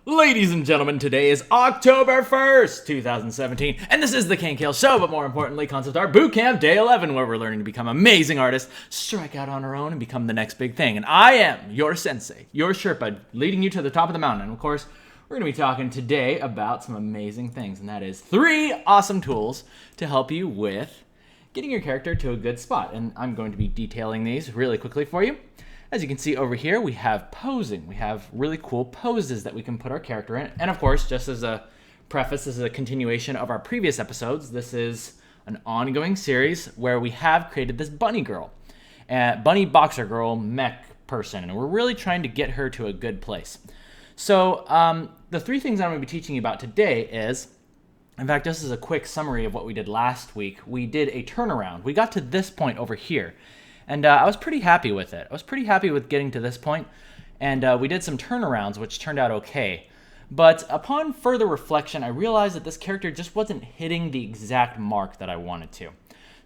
Ladies and gentlemen, today is October 1st, 2017, and this is the King Kale Show, but more importantly, Concept Art Bootcamp Day 11, where we're learning to become amazing artists, strike out on our own, and become the next big thing. And I am your sensei, your Sherpa, leading you to the top of the mountain. And of course, we're going to be talking today about some amazing things, and that is 3 awesome tools to help you with getting your character to a good spot. And I'm going to be detailing these really quickly for you. As you can see over here, we have posing. We have really cool poses that we can put our character in. And of course, just as a preface, this is a continuation of our previous episodes. This is an ongoing series where we have created this bunny girl, bunny boxer girl mech person, and we're really trying to get her to a good place. So the 3 things I'm going to be teaching you about today is, in fact, this is a quick summary of what we did last week. We did a turnaround. We got to this point over here. And I was pretty happy with it. I was pretty happy with getting to this point, and we did some turnarounds, which turned out okay. But upon further reflection, I realized that this character just wasn't hitting the exact mark that I wanted to.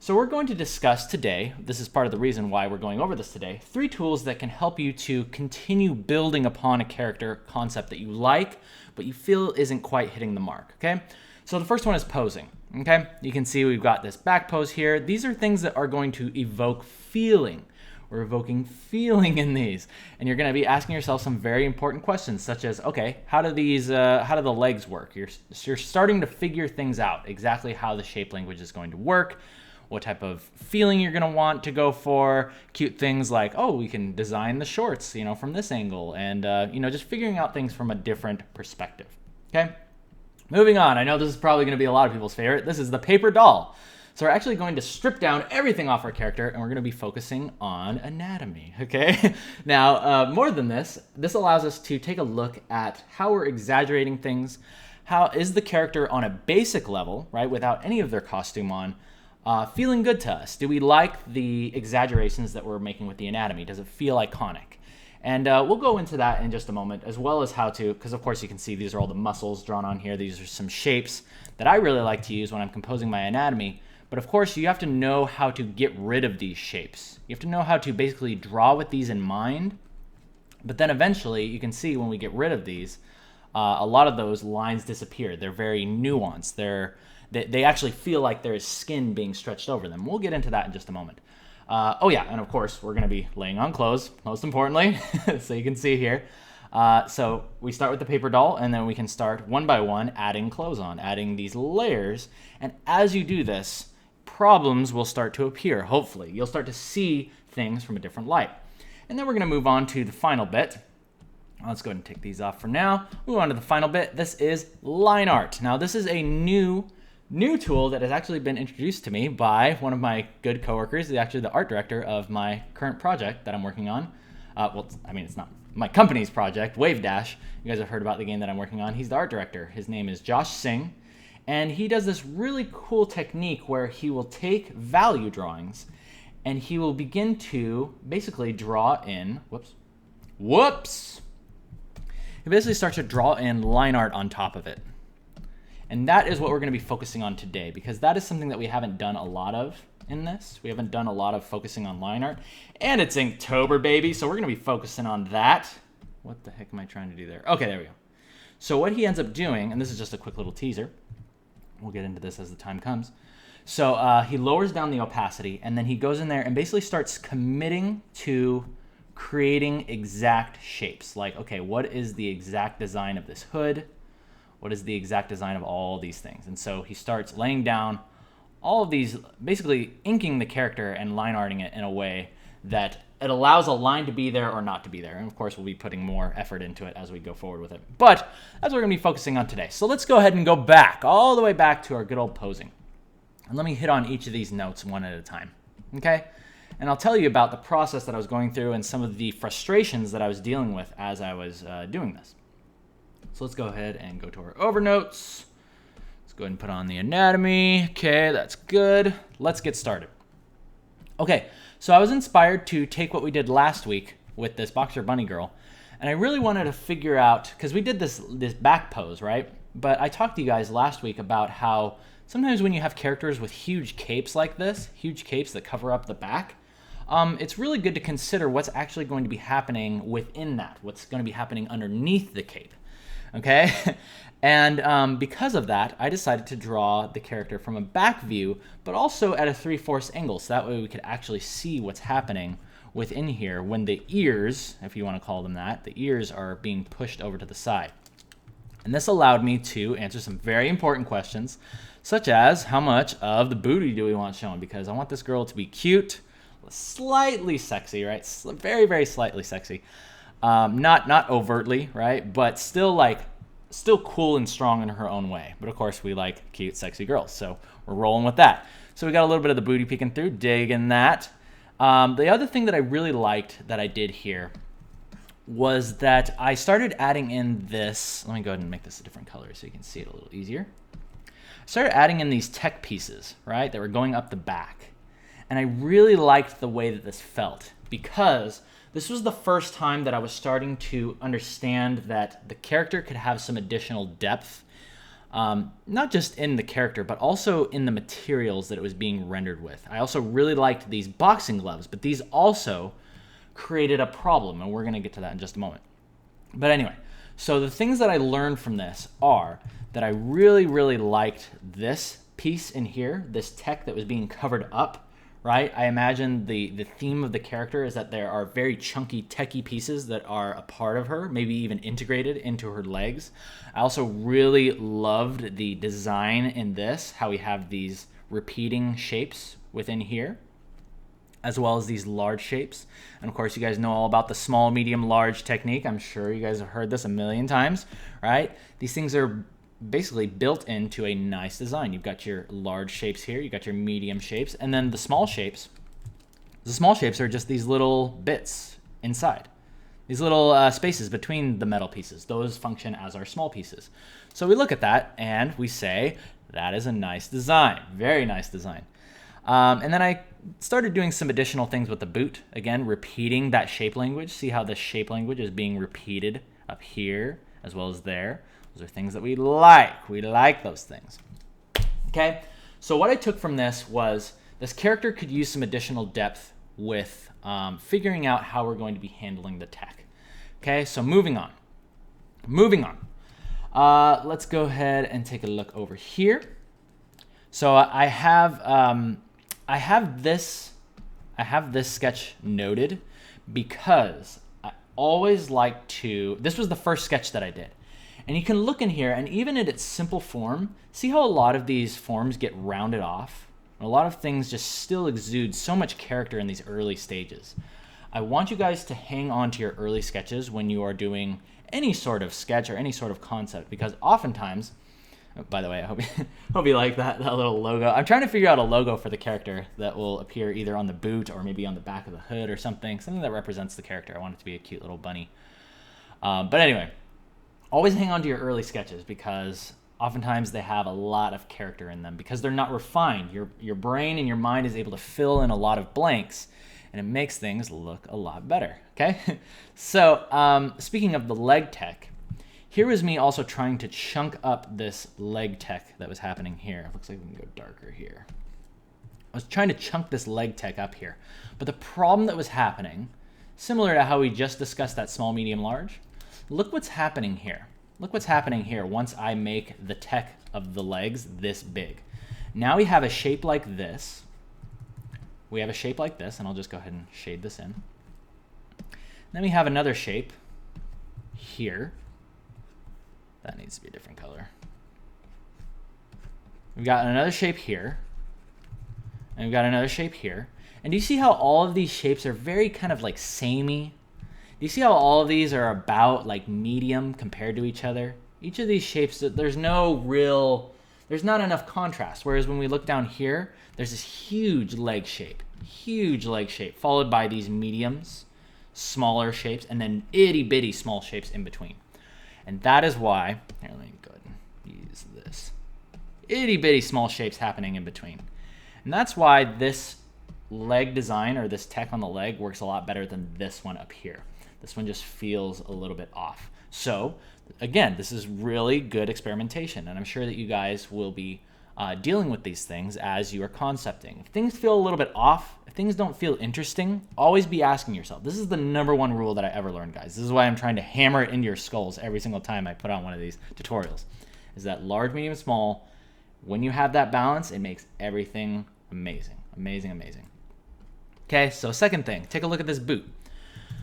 So we're going to discuss today, this is part of the reason why we're going over this today, 3 tools that can help you to continue building upon a character concept that you like, but you feel isn't quite hitting the mark, okay? So the first one is posing. Okay, you can see we've got this back pose here. These are things that are going to evoke feeling. We're evoking feeling in these, and you're going to be asking yourself some very important questions, such as, okay, how do the legs work? You're starting to figure things out, exactly how the shape language is going to work, what type of feeling you're going to want to go for. Cute things like, oh, we can design the shorts, from this angle, and just figuring out things from a different perspective. Okay. Moving on, I know this is probably going to be a lot of people's favorite. This is the paper doll. So we're actually going to strip down everything off our character, and we're going to be focusing on anatomy, okay? Now, more than this allows us to take a look at how we're exaggerating things. How is the character on a basic level, right, without any of their costume on, feeling good to us? Do we like the exaggerations that we're making with the anatomy? Does it feel iconic? And we'll go into that in just a moment, as well as how to, because of course you can see these are all the muscles drawn on here. These are some shapes that I really like to use when I'm composing my anatomy. But of course you have to know how to get rid of these shapes. You have to know how to basically draw with these in mind. But then eventually you can see when we get rid of these, a lot of those lines disappear. They're very nuanced. They actually feel like there is skin being stretched over them. We'll get into that in just a moment. Oh yeah, and of course, we're going to be laying on clothes, most importantly, so you can see here. So we start with the paper doll, and then we can start one by one adding clothes on, adding these layers. And as you do this, problems will start to appear, hopefully. You'll start to see things from a different light. And then we're going to move on to the final bit. Let's go ahead and take these off for now. Move on to the final bit. This is line art. Now, this is a new tool that has actually been introduced to me by one of my good coworkers, actually the art director of my current project that I'm working on. It's not my company's project, Wave Dash. You guys have heard about the game that I'm working on. He's the art director. His name is Josh Singh, and he does this really cool technique where he will take value drawings and he will begin to basically draw in, He basically starts to draw in line art on top of it. And that is what we're going to be focusing on today, because that is something that we haven't done a lot of in this. We haven't done a lot of focusing on line art. And it's Inktober, baby, so we're going to be focusing on that. What the heck am I trying to do there? Okay, there we go. So what he ends up doing, and this is just a quick little teaser. We'll get into this as the time comes. So he lowers down the opacity, and then he goes in there and basically starts committing to creating exact shapes. Like, okay, what is the exact design of this hood? What is the exact design of all these things? And so he starts laying down all of these, basically inking the character and line arting it in a way that it allows a line to be there or not to be there. And of course, we'll be putting more effort into it as we go forward with it. But that's what we're going to be focusing on today. So let's go ahead and go back, all the way back to our good old posing. And let me hit on each of these notes one at a time, okay? And I'll tell you about the process that I was going through and some of the frustrations that I was dealing with as I was doing this. So let's go ahead and go to our overnotes. Let's go ahead and put on the anatomy. Okay, that's good. Let's get started. Okay, so I was inspired to take what we did last week with this boxer bunny girl, and I really wanted to figure out, because we did this back pose, right? But I talked to you guys last week about how sometimes when you have characters with huge capes like this, huge capes that cover up the back, it's really good to consider what's actually going to be happening within that, what's going to be happening underneath the cape. okay? And because of that, I decided to draw the character from a back view, but also at a 3/4 angle, so that way we could actually see what's happening within here when the ears, if you want to call them that, the ears are being pushed over to the side. And this allowed me to answer some very important questions, such as how much of the booty do we want shown? Because I want this girl to be cute, slightly sexy, right? Very, very slightly sexy. Not overtly, right? But still cool and strong in her own way. But of course, we like cute, sexy girls, so we're rolling with that. So we got a little bit of the booty peeking through, digging that. The other thing that I really liked that I did here was that I started adding in this. Let me go ahead and make this a different color so you can see it a little easier. I started adding in these tech pieces, right, that were going up the back. And I really liked the way that this felt because this was the first time that I was starting to understand that the character could have some additional depth, not just in the character, but also in the materials that it was being rendered with. I also really liked these boxing gloves, but these also created a problem, and we're going to get to that in just a moment. But anyway, so the things that I learned from this are that I really, really liked this piece in here, this tech that was being covered up, right? I imagine the theme of the character is that there are very chunky, techy pieces that are a part of her, maybe even integrated into her legs. I also really loved the design in this, how we have these repeating shapes within here, as well as these large shapes. And of course, you guys know all about the small, medium, large technique. I'm sure you guys have heard this a million times, right? These things are basically built into a nice design. You've got your large shapes here, you've got your medium shapes, and then the small shapes. The small shapes are just these little bits inside. These little spaces between the metal pieces. Those function as our small pieces. So we look at that and we say, that is a nice design. Very nice design. And then I started doing some additional things with the boot. Again, repeating that shape language. See how the shape language is being repeated up here as well as there. Those are things that we like. We like those things. Okay, so what I took from this was this character could use some additional depth with figuring out how we're going to be handling the tech. Okay, so moving on. Let's go ahead and take a look over here. So I have this sketch noted because I always like to. This was the first sketch that I did. And you can look in here, and even in its simple form, see how a lot of these forms get rounded off? A lot of things just still exude so much character in these early stages. I want you guys to hang on to your early sketches when you are doing any sort of sketch or any sort of concept, because oftentimes, by the way, I hope you like that little logo. I'm trying to figure out a logo for the character that will appear either on the boot or maybe on the back of the hood or something that represents the character. I want it to be a cute little bunny. But anyway, always hang on to your early sketches because oftentimes they have a lot of character in them because they're not refined. Your brain and your mind is able to fill in a lot of blanks, and it makes things look a lot better, okay? So speaking of the leg tech, here was me also trying to chunk up this leg tech that was happening here. It looks like we can go darker here. I was trying to chunk this leg tech up here, but the problem that was happening, similar to how we just discussed that small, medium, large, look what's happening here. Look what's happening here once I make the tech of the legs this big. Now we have a shape like this. We have a shape like this, and I'll just go ahead and shade this in. Then we have another shape here. That needs to be a different color. We've got another shape here. And we've got another shape here. And do you see how all of these shapes are very kind of like samey? Do you see how all of these are about like medium compared to each other? Each of these shapes, there's not enough contrast. Whereas when we look down here, there's this huge leg shape, followed by these mediums, smaller shapes, and then itty bitty small shapes in between. And that is why, here, let me go ahead and use this. Itty bitty small shapes happening in between. And that's why this leg design or this tech on the leg works a lot better than this one up here. This one just feels a little bit off. So again, this is really good experimentation, and I'm sure that you guys will be dealing with these things as you are concepting. If things feel a little bit off, if things don't feel interesting, always be asking yourself. This is the #1 rule that I ever learned, guys. This is why I'm trying to hammer it into your skulls every single time I put on one of these tutorials, is that large, medium, small, when you have that balance, it makes everything amazing. Amazing, amazing. Okay, so second thing, take a look at this boot.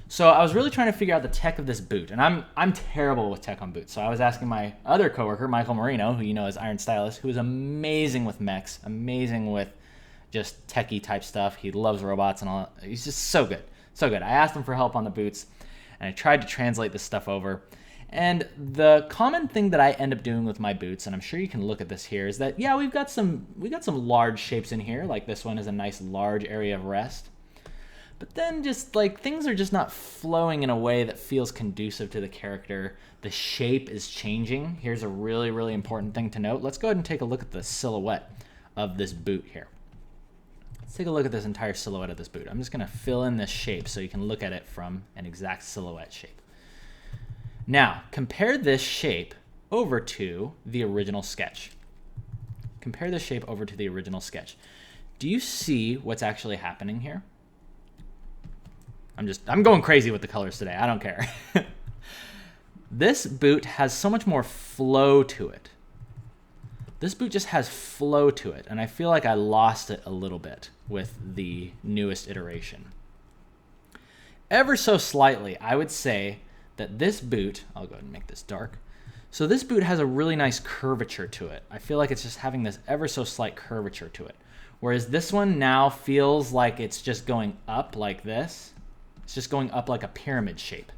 So I was really trying to figure out the tech of this boot, and I'm terrible with tech on boots. So I was asking my other coworker, Michael Marino, who you know is Iron Stylist, who is amazing with mechs, amazing with just techie type stuff. He loves robots and all. He's just so good, so good. I asked him for help on the boots, and I tried to translate this stuff over. And the common thing that I end up doing with my boots, and I'm sure you can look at this here, is that yeah, we got some large shapes in here. Like this one is a nice large area of rest. But then just like things are just not flowing in a way that feels conducive to the character. The shape is changing. Here's a really, really important thing to note. Let's go ahead and take a look at the silhouette of this boot here. Let's take a look at this entire silhouette of this boot. I'm just going to fill in this shape so you can look at it from an exact silhouette shape. Now, compare this shape over to the original sketch. Compare this shape over to the original sketch. Do you see what's actually happening here? I'm going crazy with the colors today. I don't care. This boot has so much more flow to it. This boot just has flow to it, and I feel like I lost it a little bit with the newest iteration. Ever so slightly, I would say that this boot, I'll go ahead and make this dark. So this boot has a really nice curvature to it. I feel like it's just having this ever so slight curvature to it. Whereas this one now feels like it's just going up like this. It's just going up like a pyramid shape.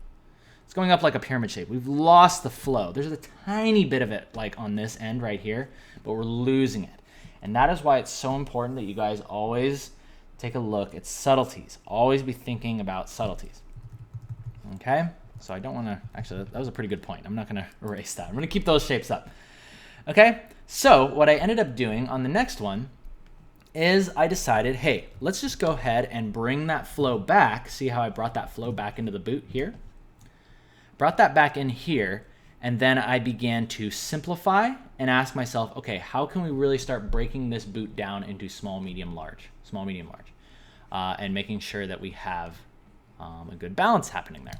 It's going up like a pyramid shape. We've lost the flow. There's a tiny bit of it like on this end right here, but we're losing it. And that is why it's so important that you guys always take a look at subtleties. Always be thinking about subtleties. Okay? So I don't want to, actually, that was a pretty good point. I'm not going to erase that. I'm going to keep those shapes up. Okay? So what I ended up doing on the next one is I decided, hey, let's just go ahead and bring that flow back. See how I brought that flow back into the boot here? Brought that back in here, and then I began to simplify and ask myself, okay, how can we really start breaking this boot down into small, medium, large, and making sure that we have a good balance happening there.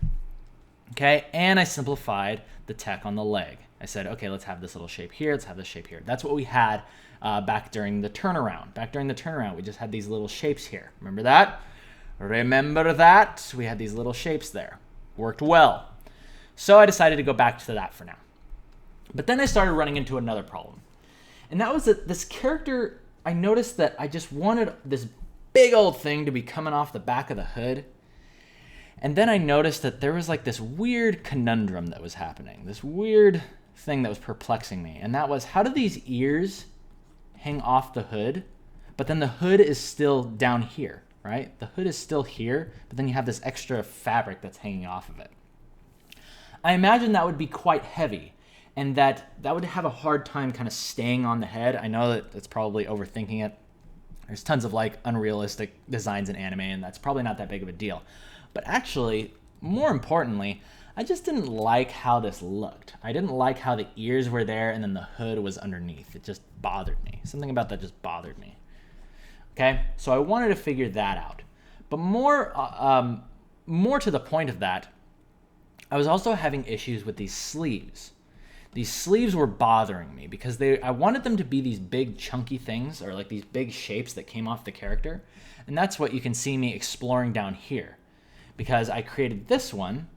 Okay, and I simplified the tech on the leg. I said, okay, let's have this little shape here, let's have this shape here. That's what we had back during the turnaround. Back during the turnaround, we just had these little shapes here. Remember that? Remember that? We had these little shapes there. Worked well. So I decided to go back to that for now. But then I started running into another problem. And that was that this character, I noticed that I just wanted this big old thing to be coming off the back of the hood. And then I noticed that there was like this weird conundrum that was happening. This weird thing that was perplexing me. And that was, how do these ears hang off the hood, but then the hood is still down here, right? The hood is still here, but then you have this extra fabric that's hanging off of it. I imagine that would be quite heavy, and that would have a hard time kind of staying on the head. I know that it's probably overthinking it. There's tons of like unrealistic designs in anime, and that's probably not that big of a deal. But actually, more importantly, I just didn't like how this looked. I didn't like how the ears were there and then the hood was underneath. It just bothered me. Something about that just bothered me. Okay, so I wanted to figure that out. But more to the point of that, I was also having issues with these sleeves. These sleeves were bothering me because I wanted them to be these big chunky things, or like these big shapes that came off the character. And that's what you can see me exploring down here. Because I created this one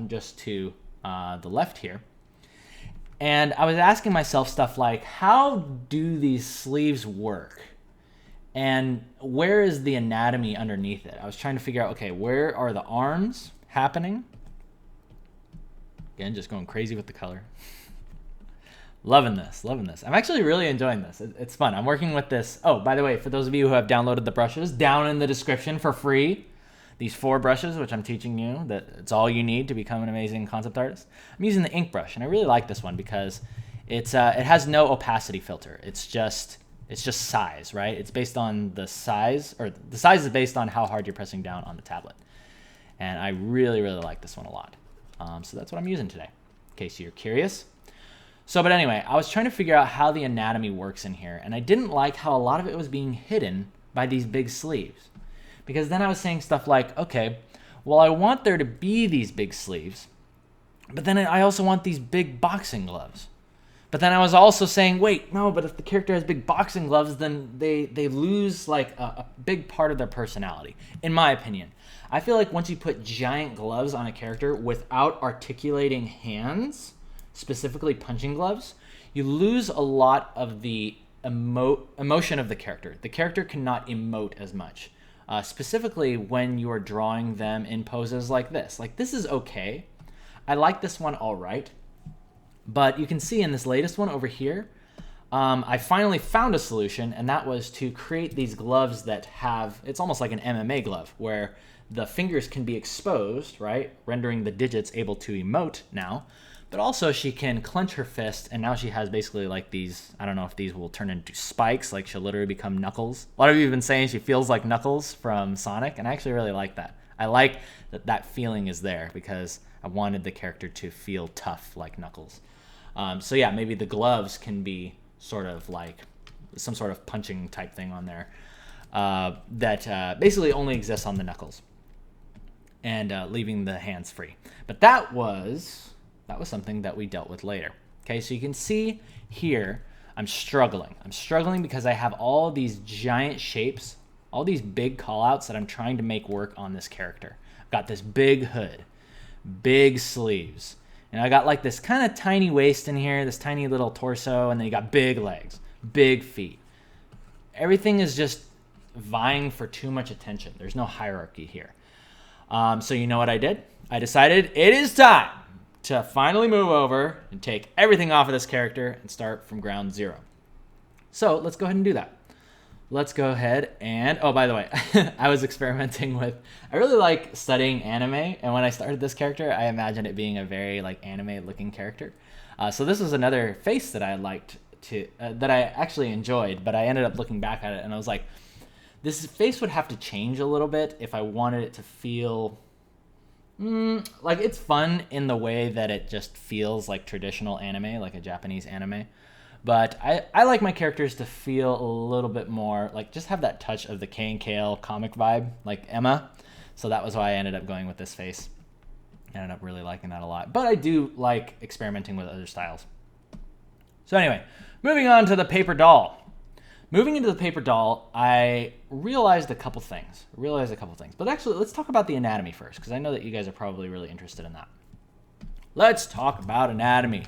just to the left here. And I was asking myself stuff like, how do these sleeves work? And where is the anatomy underneath it? I was trying to figure out, okay, where are the arms happening? Again, just going crazy with the color. Loving this. I'm actually really enjoying this. It's fun. I'm working with this. Oh, by the way, for those of you who have downloaded the brushes, down in the description for free, these 4 brushes, which I'm teaching you, that it's all you need to become an amazing concept artist. I'm using the ink brush, and I really like this one because it has no opacity filter. It's just size, right? It's based on the size, or the size is based on how hard you're pressing down on the tablet. And I really, really like this one a lot. So that's what I'm using today, in case you're curious. So, but anyway, I was trying to figure out how the anatomy works in here, and I didn't like how a lot of it was being hidden by these big sleeves. Because then I was saying stuff like, okay, well, I want there to be these big sleeves, but then I also want these big boxing gloves. But then I was also saying, wait, no, but if the character has big boxing gloves, then they lose like a big part of their personality, in my opinion. I feel like once you put giant gloves on a character without articulating hands, specifically punching gloves, you lose a lot of the emotion of the character. The character cannot emote as much, specifically when you are drawing them in poses like this. Like, this is okay. I like this one all right. But you can see in this latest one over here, I finally found a solution, and that was to create these gloves that have, it's almost like an MMA glove, where the fingers can be exposed, right? Rendering the digits able to emote now. But also she can clench her fist, and now she has basically like these, I don't know if these will turn into spikes, like she'll literally become Knuckles. A lot of you have been saying she feels like Knuckles from Sonic, and I actually really like that. I like that that feeling is there because I wanted the character to feel tough like Knuckles. So yeah, maybe the gloves can be sort of like some sort of punching type thing on there that basically only exists on the knuckles and leaving the hands free. But that was something that we dealt with later. Okay, so you can see here I'm struggling. I'm struggling because I have all these giant shapes, all these big callouts that I'm trying to make work on this character. I've got this big hood, big sleeves, and I got like this kind of tiny waist in here, this tiny little torso, and then you got big legs, big feet. Everything is just vying for too much attention. There's no hierarchy here. So you know what I did? I decided it is time to finally move over and take everything off of this character and start from ground zero. So let's go ahead and do that. Let's go ahead and, oh, by the way, I was experimenting with, I really like studying anime, and when I started this character, I imagined it being a very like anime looking character. So this was another face that I liked to, that I actually enjoyed, but I ended up looking back at it and I was like, this face would have to change a little bit if I wanted it to feel like it's fun in the way that it just feels like traditional anime, like a Japanese anime. But I like my characters to feel a little bit more, like just have that touch of the K and Kale comic vibe, like Emma. So that was why I ended up going with this face. I ended up really liking that a lot. But I do like experimenting with other styles. So anyway, moving on to the paper doll. Moving into the paper doll, I realized a couple things. But actually, let's talk about the anatomy first, because I know that you guys are probably really interested in that. Let's talk about anatomy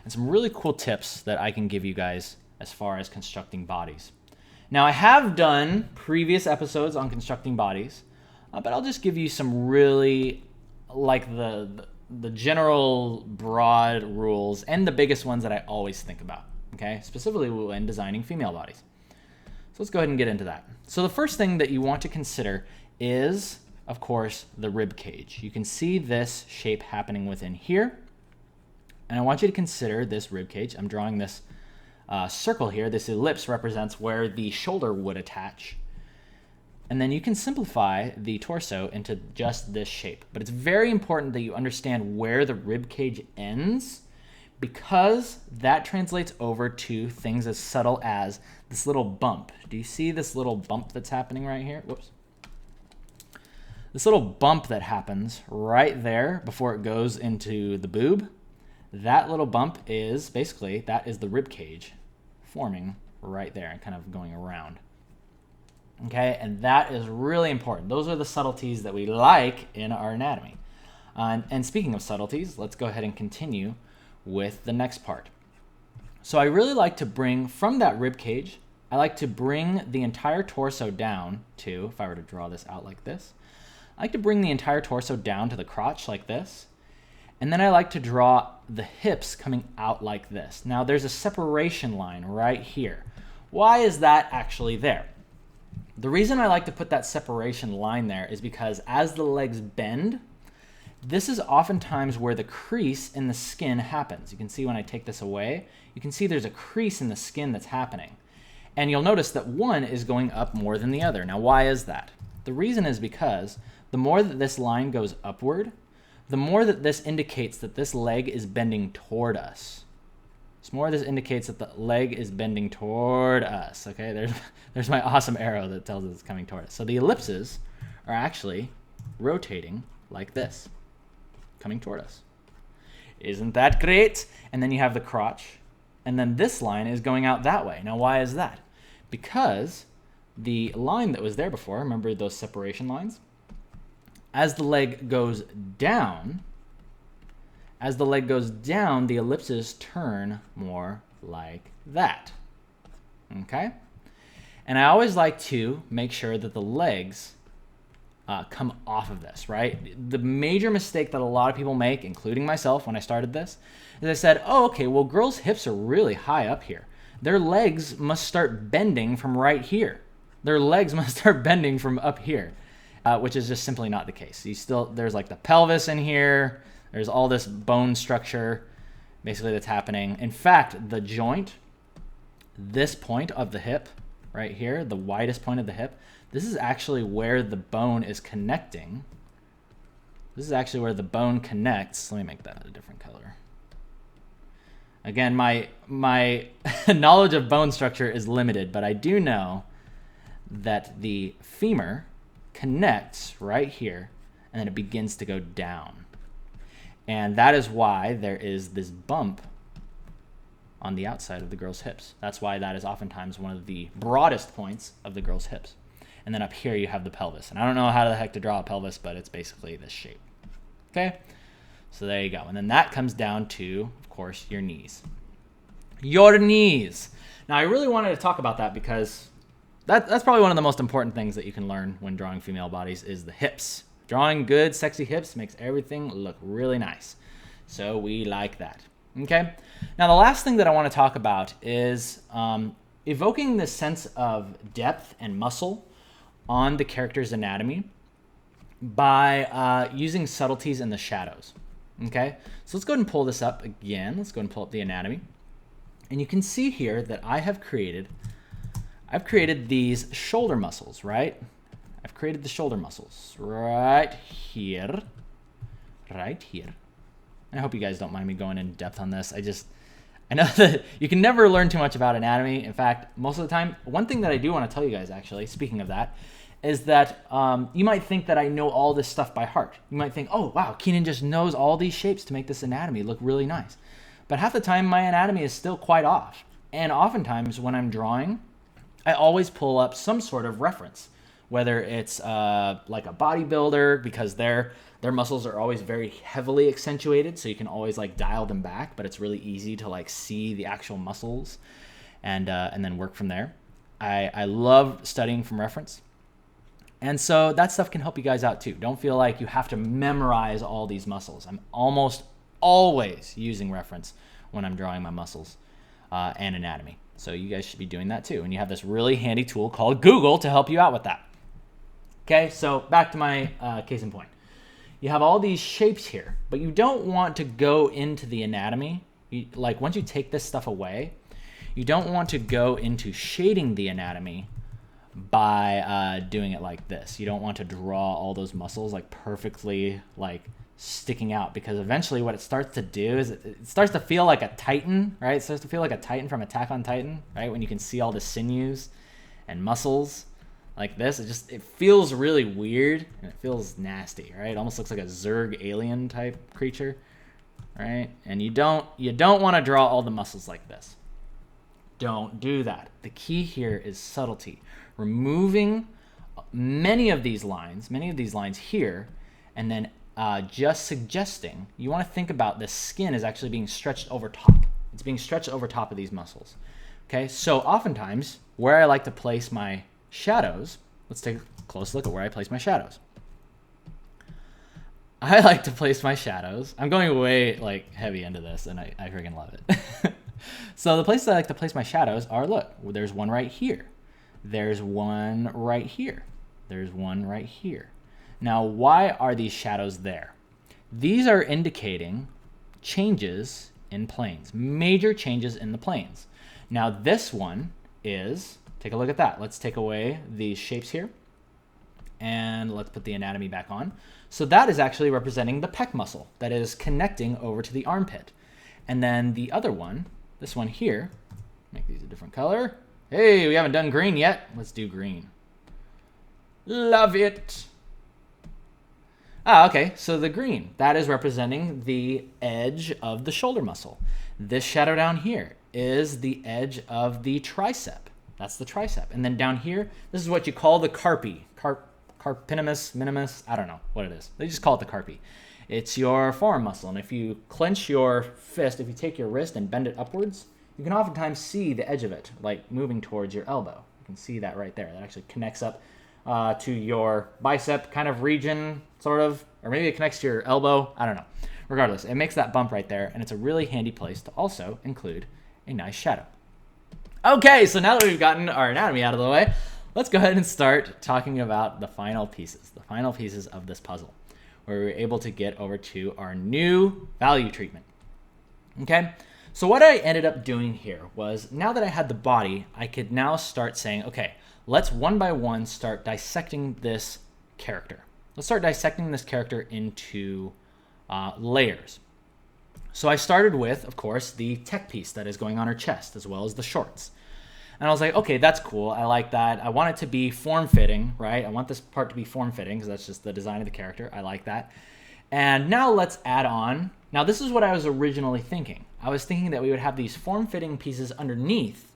and some really cool tips that I can give you guys as far as constructing bodies. Now, I have done previous episodes on constructing bodies, but I'll just give you some really, like the general broad rules and the biggest ones that I always think about, okay? Specifically when designing female bodies. So let's go ahead and get into that. So the first thing that you want to consider is, of course, the rib cage. You can see this shape happening within here. And I want you to consider this rib cage. I'm drawing this circle here. This ellipse represents where the shoulder would attach. And then you can simplify the torso into just this shape. But it's very important that you understand where the rib cage ends, because that translates over to things as subtle as this little bump. Do you see this little bump that's happening right here? Whoops. This little bump that happens right there before it goes into the boob, that little bump is basically, that is the rib cage forming right there and kind of going around. Okay, and that is really important. Those are the subtleties that we like in our anatomy. And speaking of subtleties, let's go ahead and continue with the next part. So I really like to bring from that rib cage, I like to bring the entire torso down to, if I were to draw this out like this, I like to bring the entire torso down to the crotch like this. And then I like to draw the hips coming out like this. Now there's a separation line right here. Why is that actually there? The reason I like to put that separation line there is because as the legs bend, this is oftentimes where the crease in the skin happens. You can see when I take this away, you can see there's a crease in the skin that's happening. And you'll notice that one is going up more than the other. Now, why is that? The reason is because the more that this line goes upward, the more that this indicates that this leg is bending toward us. So more of this indicates that the leg is bending toward us. Okay, there's my awesome arrow that tells us it's coming toward us. So the ellipses are actually rotating like this, coming toward us. Isn't that great? And then you have the crotch, and then this line is going out that way. Now, why is that? Because the line that was there before, remember those separation lines? As the leg goes down, the ellipses turn more like that. Okay? And I always like to make sure that the legs come off of this, right? The major mistake that a lot of people make, including myself when I started this, is I said, oh, okay, well, girls' hips are really high up here. Their legs must start bending from right here. Their legs must start bending from up here, which is just simply not the case. There's like the pelvis in here. There's all this bone structure basically that's happening. In fact, the joint, this point of the hip right here, the widest point of the hip, this is actually where the bone is connecting. This is actually where the bone connects. Let me make that a different color. Again, my knowledge of bone structure is limited, but I do know that the femur connects right here, and then it begins to go down. And that is why there is this bump on the outside of the girl's hips. That's why that is oftentimes one of the broadest points of the girl's hips. And then up here you have the pelvis. And I don't know how the heck to draw a pelvis, but it's basically this shape. Okay? So there you go. And then that comes down to, of course, your knees. Your knees. Now, I really wanted to talk about that because that's probably one of the most important things that you can learn when drawing female bodies is the hips. Drawing good, sexy hips makes everything look really nice. So we like that. Okay? Now, the last thing that I want to talk about is evoking the sense of depth and muscle on the character's anatomy by using subtleties in the shadows. Okay? So let's go ahead and pull this up again. Let's go ahead and pull up the anatomy. And you can see here that I've created these shoulder muscles, right? I've created the shoulder muscles right here. Right here. And I hope you guys don't mind me going in depth on this. I know that you can never learn too much about anatomy. In fact, most of the time, one thing that I do want to tell you guys, actually, speaking of that, is that you might think that I know all this stuff by heart. You might think, oh, wow, Keenan just knows all these shapes to make this anatomy look really nice. But half the time, my anatomy is still quite off. And oftentimes, when I'm drawing, I always pull up some sort of reference, whether it's like a bodybuilder, because their muscles are always very heavily accentuated, so you can always like dial them back, but it's really easy to like see the actual muscles and then work from there. I love studying from reference. And so that stuff can help you guys out too. Don't feel like you have to memorize all these muscles. I'm almost always using reference when I'm drawing my muscles and anatomy. So you guys should be doing that too. And you have this really handy tool called Google to help you out with that. Okay, so back to my case in point. You have all these shapes here, but you don't want to go into the anatomy. Like once you take this stuff away, you don't want to go into shading the anatomy by doing it like this. You don't want to draw all those muscles like perfectly like sticking out, because eventually what it starts to do is it starts to feel like a Titan, right? It starts to feel like a Titan from Attack on Titan, right? When you can see all the sinews and muscles like this, it feels really weird and it feels nasty, right? It almost looks like a Zerg alien type creature, right? And you don't want to draw all the muscles like this. Don't do that. The key here is subtlety. Removing many of these lines here, and then just suggesting, you want to think about the skin is actually being stretched over top. It's being stretched over top of these muscles. Okay, so oftentimes where I like to place my shadows, let's take a close look at where I place my shadows. I like to place my shadows. I'm going way like heavy into this, and I freaking love it. So the places I like to place my shadows are, look, there's one right here. There's one right here. There's one right here. Now, why are these shadows there? These are indicating changes in planes, major changes in the planes. Now, this one is, take a look at that. Let's take away these shapes here, and let's put the anatomy back on. So that is actually representing the pec muscle that is connecting over to the armpit. And then the other one this one here, make these a different color. Hey, we haven't done green yet. Let's do green. Love it. Okay, so the green, that is representing the edge of the shoulder muscle. This shadow down here is the edge of the tricep. That's the tricep. And then down here, this is what you call the carpi. Carpinimus, minimus, I don't know what it is. They just call it the carpi. It's your forearm muscle. And if you clench your fist, if you take your wrist and bend it upwards, you can oftentimes see the edge of it, like moving towards your elbow. You can see that right there. That actually connects up to your bicep kind of region, sort of, or maybe it connects to your elbow. I don't know. Regardless, it makes that bump right there, and it's a really handy place to also include a nice shadow. Okay, so now that we've gotten our anatomy out of the way, let's go ahead and start talking about the final pieces of this puzzle, where we're able to get over to our new value treatment. Okay, so what I ended up doing here was, now that I had the body, I could now start saying, okay, let's one by one start dissecting this character. Let's start dissecting this character into layers. So I started with, of course, the tech piece that is going on her chest, as well as the shorts. And I was like, okay, that's cool. I like that. I want it to be form-fitting, right? I want this part to be form-fitting because that's just the design of the character. I like that. And now let's add on. Now, this is what I was originally thinking. I was thinking that we would have these form-fitting pieces underneath,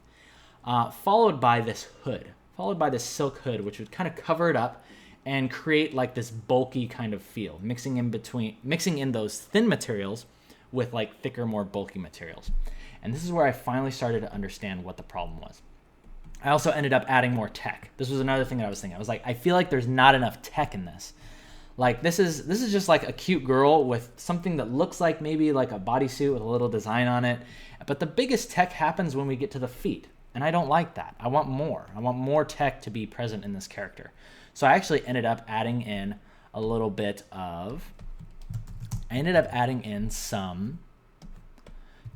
followed by this hood, followed by this silk hood, which would kind of cover it up and create like this bulky kind of feel, mixing in those thin materials with like thicker, more bulky materials. And this is where I finally started to understand what the problem was. I also ended up adding more tech. This was another thing that I was thinking. I was like, I feel like there's not enough tech in this. Like this is just like a cute girl with something that looks like maybe like a bodysuit with a little design on it. But the biggest tech happens when we get to the feet. And I don't like that. I want more. I want more tech to be present in this character. So I actually ended up adding in some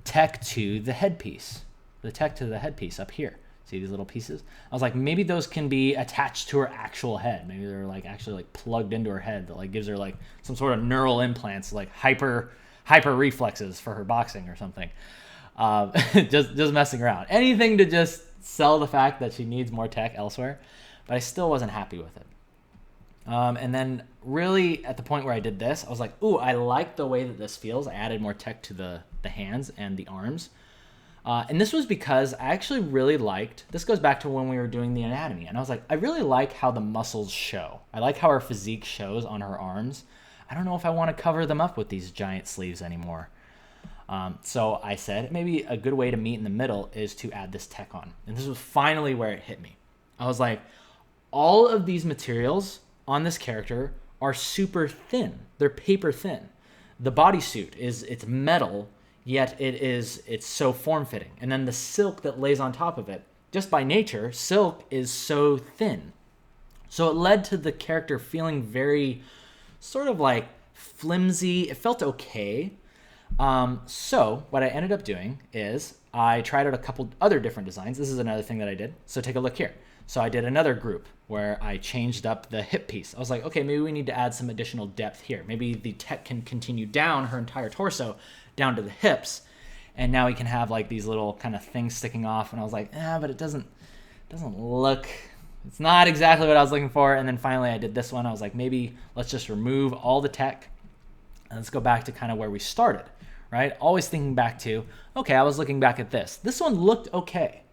tech to the headpiece. The tech to the headpiece up here. See these little pieces? I was like, maybe those can be attached to her actual head. Maybe they're like actually like plugged into her head that like gives her like some sort of neural implants, like hyper reflexes for her boxing or something. Just messing around. Anything to just sell the fact that she needs more tech elsewhere. But I still wasn't happy with it. And then really at the point where I did this, I was like, ooh, I like the way that this feels. I added more tech to the hands and the arms. And this was because I actually really liked, this goes back to when we were doing the anatomy. And I was like, I really like how the muscles show. I like how her physique shows on her arms. I don't know if I want to cover them up with these giant sleeves anymore. So I said maybe a good way to meet in the middle is to add this tech on. And this was finally where it hit me. I was like, all of these materials on this character are super thin. They're paper thin. The bodysuit it's metal, yet it's so form-fitting. And then the silk that lays on top of it, just by nature, silk is so thin. So it led to the character feeling very sort of like flimsy. It felt okay. So what I ended up doing is I tried out a couple other different designs. This is another thing that I did. So take a look here. So I did another group where I changed up the hip piece. I was like, okay, maybe we need to add some additional depth here. Maybe the tech can continue down her entire torso, down to the hips. And now we can have like these little kind of things sticking off. And I was like, but it doesn't look, it's not exactly what I was looking for. And then finally I did this one. I was like, maybe let's just remove all the tech and let's go back to kind of where we started, right? Always thinking back to, okay, I was looking back at this. This one looked okay.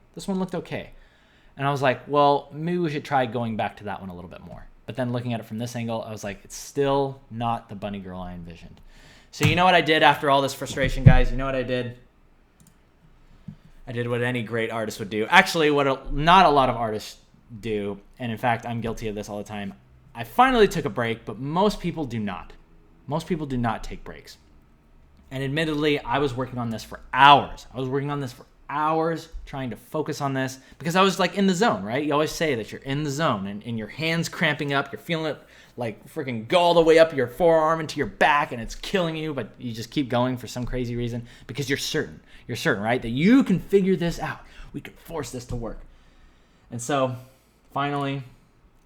And I was like, well, maybe we should try going back to that one a little bit more. But then looking at it from this angle, I was like, it's still not the bunny girl I envisioned. So you know what I did after all this frustration, guys? You know what I did? I did what any great artist would do. Actually, not a lot of artists do. And in fact, I'm guilty of this all the time. I finally took a break, but most people do not. Most people do not take breaks. And admittedly, I was working on this for hours. Trying to focus on this because I was like in the zone, right? You always say that you're in the zone and your hands cramping up. You're feeling it like freaking go all the way up your forearm into your back and it's killing you, but you just keep going for some crazy reason because you're certain, right? That you can figure this out. We can force this to work. And so finally,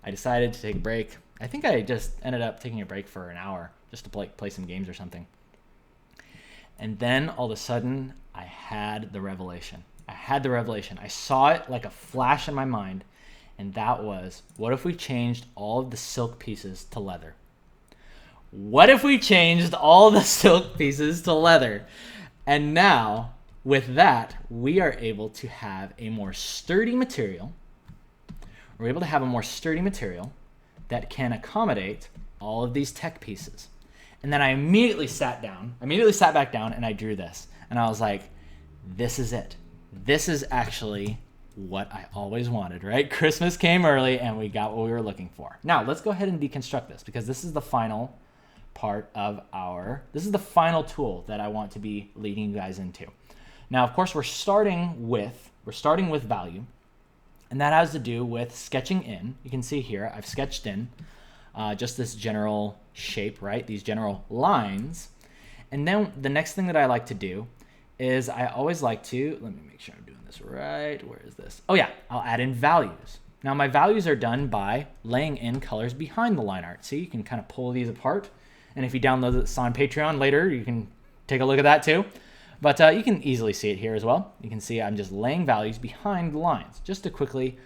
I decided to take a break. I think I just ended up taking a break for an hour just to play some games or something. And then all of a sudden, I had the revelation. I had the revelation. I saw it like a flash in my mind, and that was, what if we changed all of the silk pieces to leather? What if we changed all the silk pieces to leather? And now, with that, we are able to have a more sturdy material. We're able to have a more sturdy material that can accommodate all of these tech pieces. And then I immediately sat back down, and I drew this. And I was like, this is it. This is actually what I always wanted, right? Christmas came early, and we got what we were looking for. Now, let's go ahead and deconstruct this, because this is the final part of this is the final tool that I want to be leading you guys into. Now, of course, we're starting with value, and that has to do with sketching in. You can see here, I've sketched in just this general shape, right? These general lines. And then the next thing that I like to do is I always like to, let me make sure I'm doing this right. Where is this? Oh yeah, I'll add in values. Now my values are done by laying in colors behind the line art. See, you can kind of pull these apart. And if you download this on Patreon later, you can take a look at that too. But you can easily see it here as well. You can see I'm just laying values behind the lines just to quickly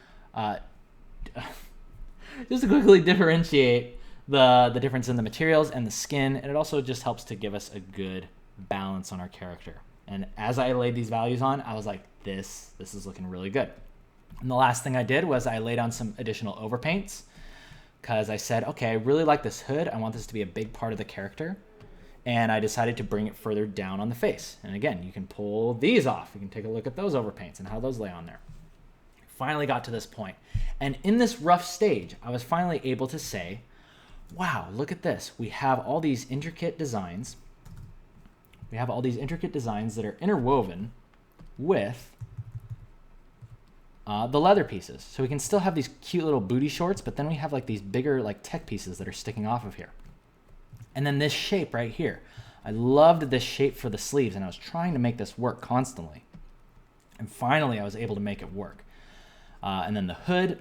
differentiate the difference in the materials and the skin. And it also just helps to give us a good balance on our character. And as I laid these values on, I was like, this is looking really good. And the last thing I did was I laid on some additional overpaints, because I said, okay, I really like this hood. I want this to be a big part of the character. And I decided to bring it further down on the face. And again, you can pull these off. You can take a look at those overpaints and how those lay on there. Finally got to this point. And in this rough stage, I was finally able to say, wow, look at this. We have all these intricate designs. We have all these intricate designs that are interwoven with the leather pieces. So we can still have these cute little booty shorts, but then we have like these bigger like tech pieces that are sticking off of here. And then this shape right here. I loved this shape for the sleeves, and I was trying to make this work constantly. And finally, I was able to make it work. And then the hood,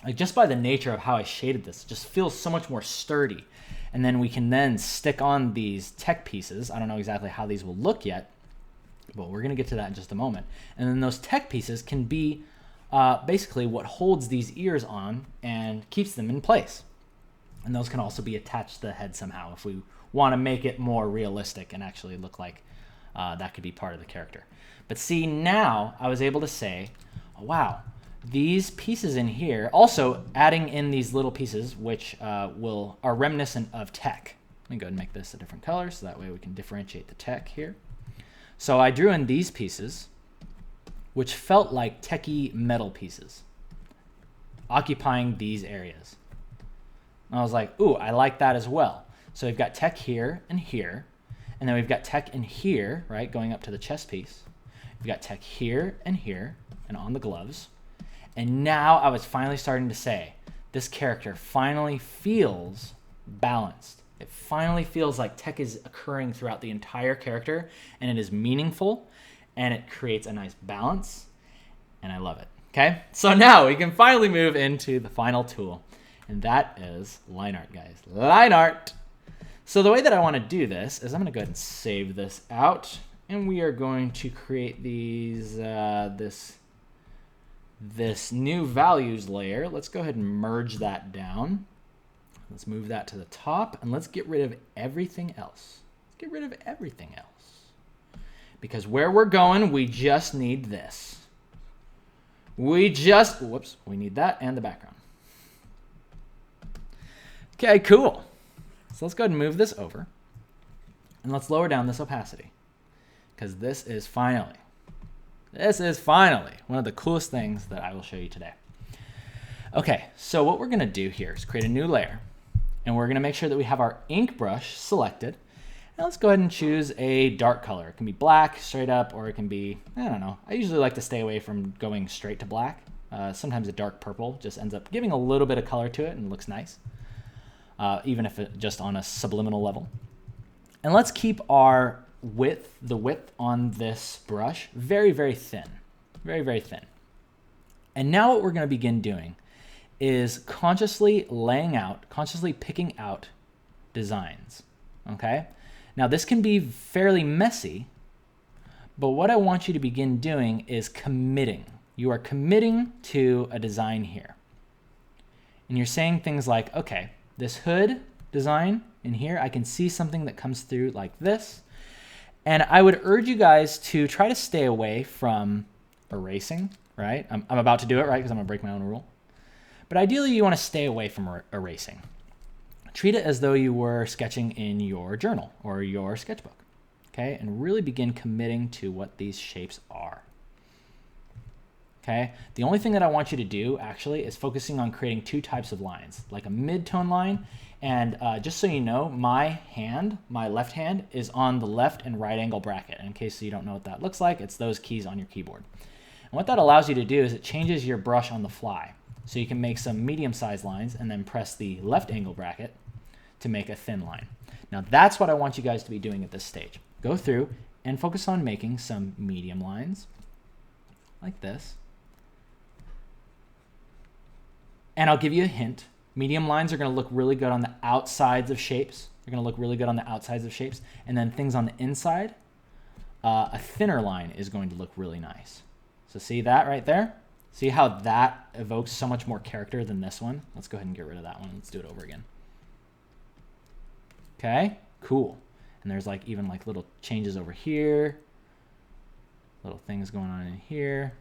like just by the nature of how I shaded this, it just feels so much more sturdy. And then we can then stick on these tech pieces. I don't know exactly how these will look yet, but we're going to get to that in just a moment. And then those tech pieces can be basically what holds these ears on and keeps them in place. And those can also be attached to the head somehow if we want to make it more realistic and actually look like that could be part of the character. But see, now I was able to say, oh, wow, these pieces in here, also adding in these little pieces, which are reminiscent of tech. Let me go ahead and make this a different color so that way we can differentiate the tech here. So I drew in these pieces, which felt like techie metal pieces, occupying these areas. And I was like, ooh, I like that as well. So we've got tech here, and then we've got tech in here, right, going up to the chest piece. We've got tech here, and on the gloves. And now I was finally starting to say, this character finally feels balanced. It finally feels like tech is occurring throughout the entire character, and it is meaningful, and it creates a nice balance, and I love it. Okay, so now we can finally move into the final tool, and that is line art, guys. Line art. So the way that I want to do this is I'm going to go ahead and save this out, and we are going to create these this new values layer. Let's go ahead and merge that down. Let's move that to the top, and let's get rid of everything else. Let's get rid of everything else. Because where we're going, we just need this. We need that and the background. Okay, cool. So let's go ahead and move this over. And let's lower down this opacity. Because this is finally one of the coolest things that I will show you today. Okay, so what we're going to do here is create a new layer. And we're going to make sure that we have our ink brush selected. And let's go ahead and choose a dark color. It can be black, straight up, or it can be, I don't know. I usually like to stay away from going straight to black. Sometimes a dark purple just ends up giving a little bit of color to it and looks nice, even if it just on a subliminal level. And let's keep our the width on this brush very, very thin. Very, very thin. And now what we're going to begin doing is consciously picking out designs. Okay? Now this can be fairly messy, But what I want you to begin doing is committing. You are committing to a design here. And you're saying things like, okay, this hood design in here, I can see something that comes through like this. And I would urge you guys to try to stay away from erasing, right? I'm about to do it, right? Because I'm gonna break my own rule. But ideally you wanna stay away from erasing. Treat it as though you were sketching in your journal or your sketchbook, okay? And really begin committing to what these shapes are. Okay, the only thing that I want you to do actually is focusing on creating two types of lines, like a mid-tone line, and just so you know, my left hand is on the left and right angle bracket. And in case you don't know what that looks like, it's those keys on your keyboard. And what that allows you to do is it changes your brush on the fly. So you can make some medium-sized lines and then press the left angle bracket to make a thin line. Now that's what I want you guys to be doing at this stage. Go through and focus on making some medium lines like this. And I'll give you a hint. Medium lines are going to look really good on the outsides of shapes. They're going to look really good on the outsides of shapes. And then things on the inside, a thinner line is going to look really nice. So see that right there? See how that evokes so much more character than this one? Let's go ahead and get rid of that one. Let's do it over again. Okay, cool. And there's like even like little changes over here. Little things going on in here.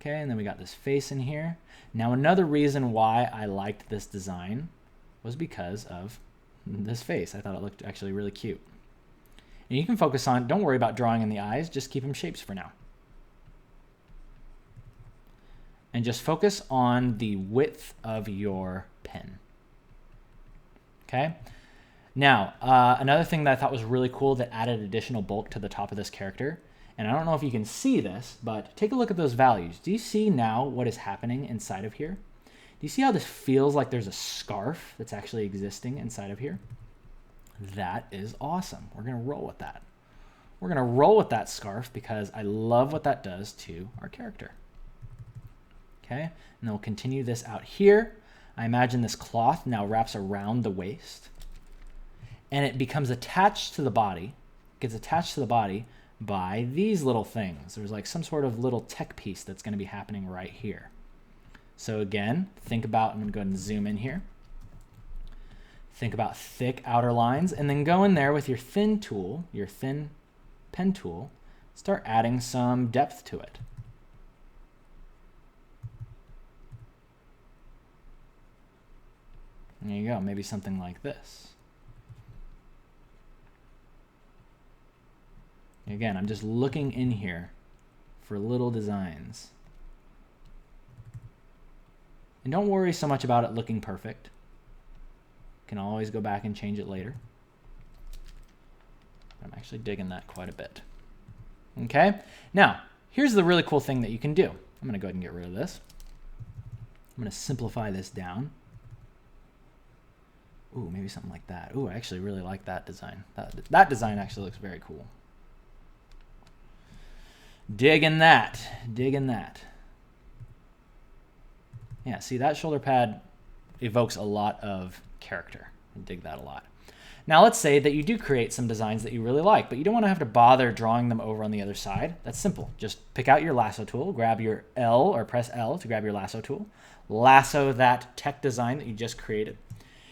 Okay, and then we got this face in here. Now another reason why I liked this design was because of this face. I thought it looked actually really cute. And you can focus on, don't worry about drawing in the eyes, just keep them shapes for now. And just focus on the width of your pen. Okay? Now, another thing that I thought was really cool that added additional bulk to the top of this character, and I don't know if you can see this, but take a look at those values. Do you see now what is happening inside of here? Do you see how this feels like there's a scarf that's actually existing inside of here? That is awesome. We're going to roll with that. We're going to roll with that scarf because I love what that does to our character. Okay, and then we'll continue this out here. I imagine this cloth now wraps around the waist and it becomes attached to the body. It gets attached to the body by these little things. There's like some sort of little tech piece that's going to be happening right here. So again, think about, I'm going to go ahead and zoom in here. Think about thick outer lines and then go in there with your thin tool, your thin pen tool, start adding some depth to it. There you go, maybe something like this. Again, I'm just looking in here for little designs. And don't worry so much about it looking perfect. You can always go back and change it later. I'm actually digging that quite a bit. Okay, now here's the really cool thing that you can do. I'm going to go ahead and get rid of this. I'm going to simplify this down. Ooh, maybe something like that. Ooh, I actually really like that design. That design actually looks very cool. Digging that. Digging that. Yeah, see, that shoulder pad evokes a lot of character. I dig that a lot. Now let's say that you do create some designs that you really like, but you don't want to have to bother drawing them over on the other side. That's simple. Just pick out your lasso tool, grab your L or press L to grab your lasso tool, lasso that tech design that you just created.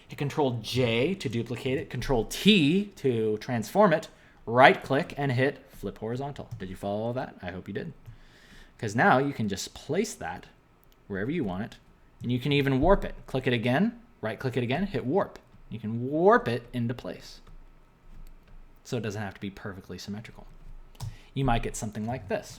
Hit Control J to duplicate it, Control T to transform it, right click and hit flip horizontal. Did you follow all that? I hope you did. Because now you can just place that wherever you want it, and you can even warp it. Click it again, right click it again, hit warp. You can warp it into place. So it doesn't have to be perfectly symmetrical. You might get something like this.